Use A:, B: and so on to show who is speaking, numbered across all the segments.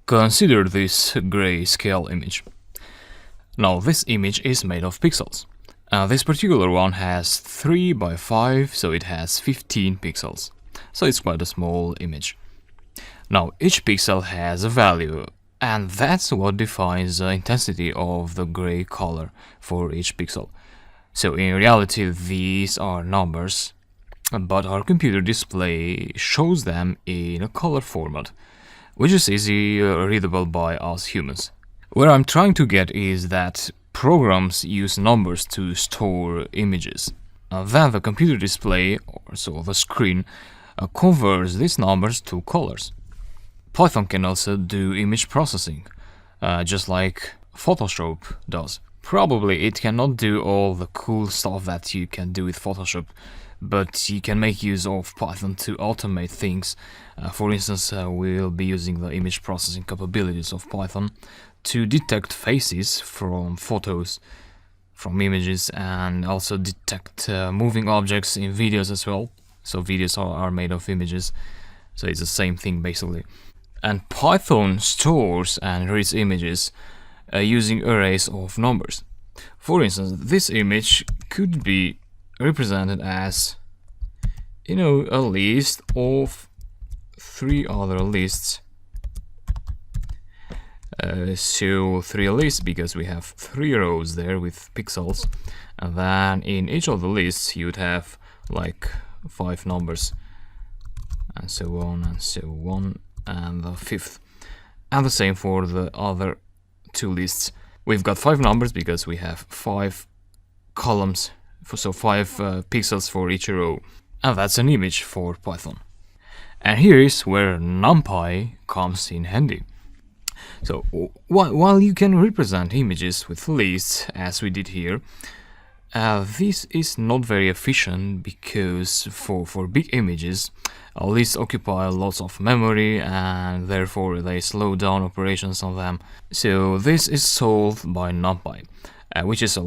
A: Consider this grayscale image. Now this image is made of pixels. This particular one has 3 by 5, so it has 15 pixels. So it's quite a small image. Now each pixel has a value, and that's what defines the intensity of the gray color for each pixel. So in reality these are numbers, but our computer display shows them in a color format, which is easy readable by us humans. Where I'm trying to get is that programs use numbers to store images. Then the computer display, or so the screen, converts these numbers to colors. Python can also do image processing, just like Photoshop does. Probably it cannot do all the cool stuff that you can do with Photoshop, but you can make use of Python to automate things. For instance, we'll be using the image processing capabilities of Python to detect faces from photos, from images, and also detect moving objects in videos as well. So videos are made of images, so it's the same thing basically. And Python stores and reads images using arrays of numbers. For instance, this image could be represented as, a list of 3 other lists. So 3 lists because we have 3 rows there with pixels, and then in each of the lists you'd have like 5 numbers, and so on and so on, and the 5th, and the same for the other 2 lists. We've got 5 numbers because we have 5 columns, so 5 pixels for each row, and that's an image for Python. And here is where NumPy comes in handy. So while you can represent images with lists as we did here, this is not very efficient because for big images, lists occupy lots of memory and therefore they slow down operations on them. So this is solved by NumPy, which is a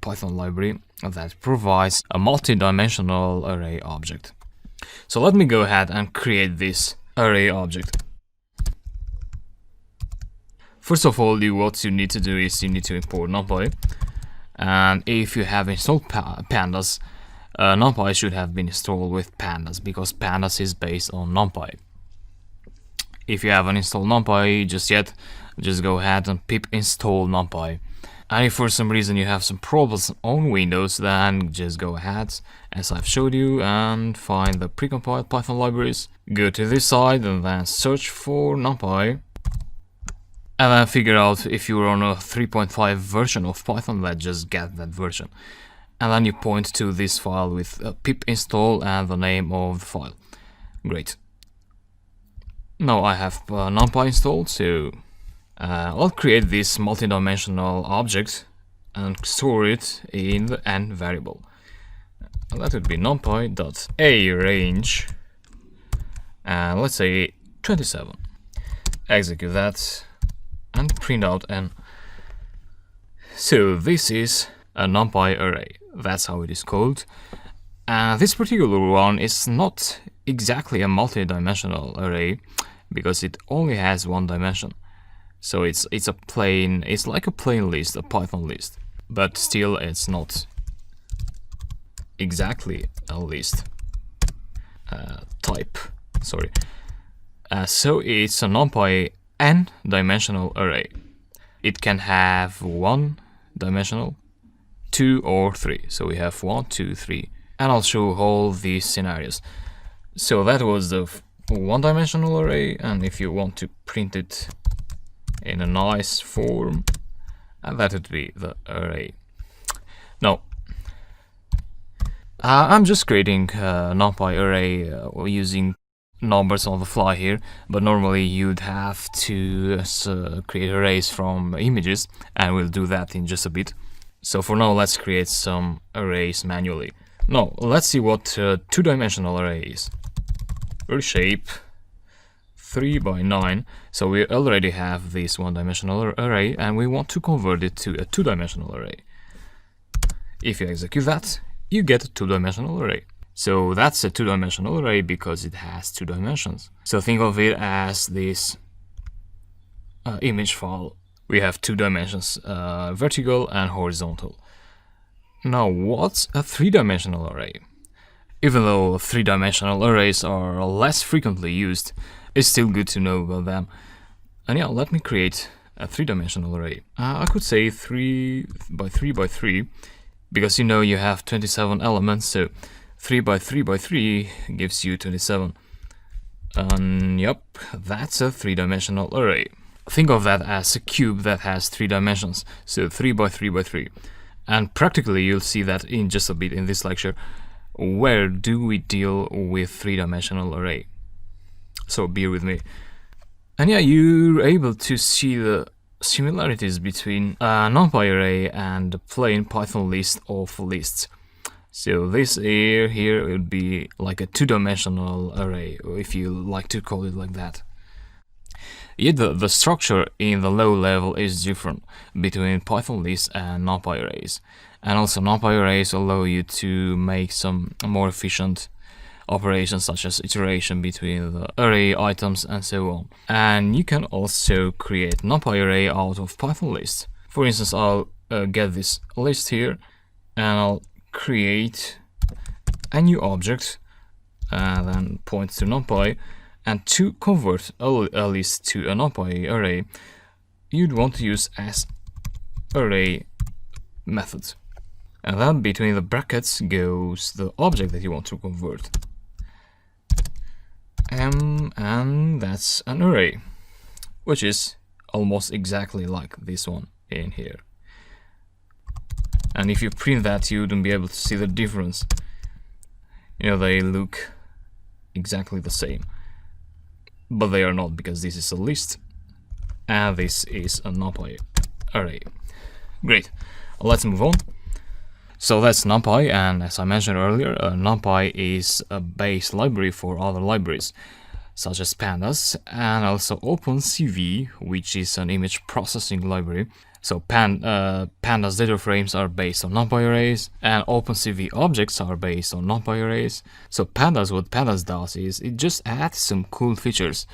A: Python library that provides a multi-dimensional array object. So let me go ahead and create this array object. First of all, what you need to do is you need to import NumPy. And if you have installed pandas, NumPy should have been installed with pandas because pandas is based on NumPy. If you haven't installed NumPy just yet, just go ahead and pip install NumPy. And if for some reason you have some problems on Windows, then just go ahead, as I've showed you, and find the precompiled Python libraries. Go to this side and then search for NumPy. And then figure out if you're on a 3.5 version of Python, then just get that version. And then you point to this file with pip install and the name of the file. Great. Now I have NumPy installed, so I'll create this multi-dimensional object and store it in the n variable. And that would be numpy.arange, and let's say 27. Execute that and print out n. So this is a NumPy array. That's how it is called. This particular one is not exactly a multi-dimensional array because it only has 1 dimension. So it's like a plain list, a Python list, but still it's not exactly a list type. Sorry. So it's a NumPy n-dimensional array. It can have 1 dimensional, 2 or 3. So we have 1, 2, 3, and I'll show all these scenarios. So that was the 1-dimensional array, and if you want to print it in a nice form, and that would be the array. Now I'm just creating a NumPy array using numbers on the fly here, but normally you'd have to create arrays from images, and we'll do that in just a bit. So for now, let's create some arrays manually. Now let's see what a 2-dimensional array is. Shape 3 by 9. So we already have this 1-dimensional array, and we want to convert it to a 2-dimensional array. If you execute that, you get a 2-dimensional array. So that's a 2-dimensional array because it has 2 dimensions. So think of it as this image file, we have two dimensions, vertical and horizontal. Now, what's a three-dimensional array? Even though three-dimensional arrays are less frequently used, it's still good to know about them. And yeah, let me create a three-dimensional array. I could say 3 by 3 by 3, because you have 27 elements, so 3 by 3 by 3 gives you 27. And yep, that's a three-dimensional array. Think of that as a cube that has 3 dimensions, so 3 by 3 by 3. And practically you'll see that in just a bit in this lecture. Where do we deal with three-dimensional array? So bear with me. And yeah, you're able to see the similarities between a NumPy array and a plain Python list of lists. So this here would be like a two-dimensional array, if you like to call it like that. Yet the structure in the low level is different between Python lists and NumPy arrays. And also NumPy arrays allow you to make some more efficient operations such as iteration between the array items and so on. And you can also create NumPy array out of Python lists. For instance, I'll get this list here and I'll create a new object and then point to NumPy. And to convert a list to a NumPy array, you'd want to use asArray method. And then between the brackets goes the object that you want to convert. And that's an array, which is almost exactly like this one in here. And if you print that, you wouldn't be able to see the difference. They look exactly the same. But they are not, because this is a list and this is a NumPy array. Great, let's move on. So that's NumPy, and as I mentioned earlier, NumPy is a base library for other libraries such as pandas and also OpenCV, which is an image processing library. So pandas data frames are based on NumPy arrays, and OpenCV objects are based on NumPy arrays. So what pandas does is it just adds some cool features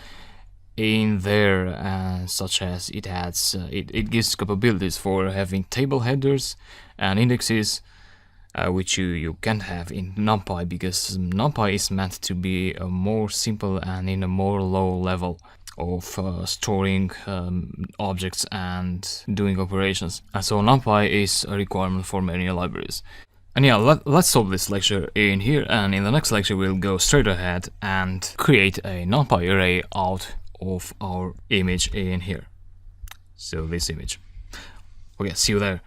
A: in there, such as it gives capabilities for having table headers and indexes, which you can't have in NumPy, because NumPy is meant to be a more simple and in a more low level of storing objects and doing operations. And so NumPy is a requirement for many libraries. And yeah, let's stop this lecture in here, and in the next lecture we'll go straight ahead and create a NumPy array out of our image in here. So this image. Okay, see you there.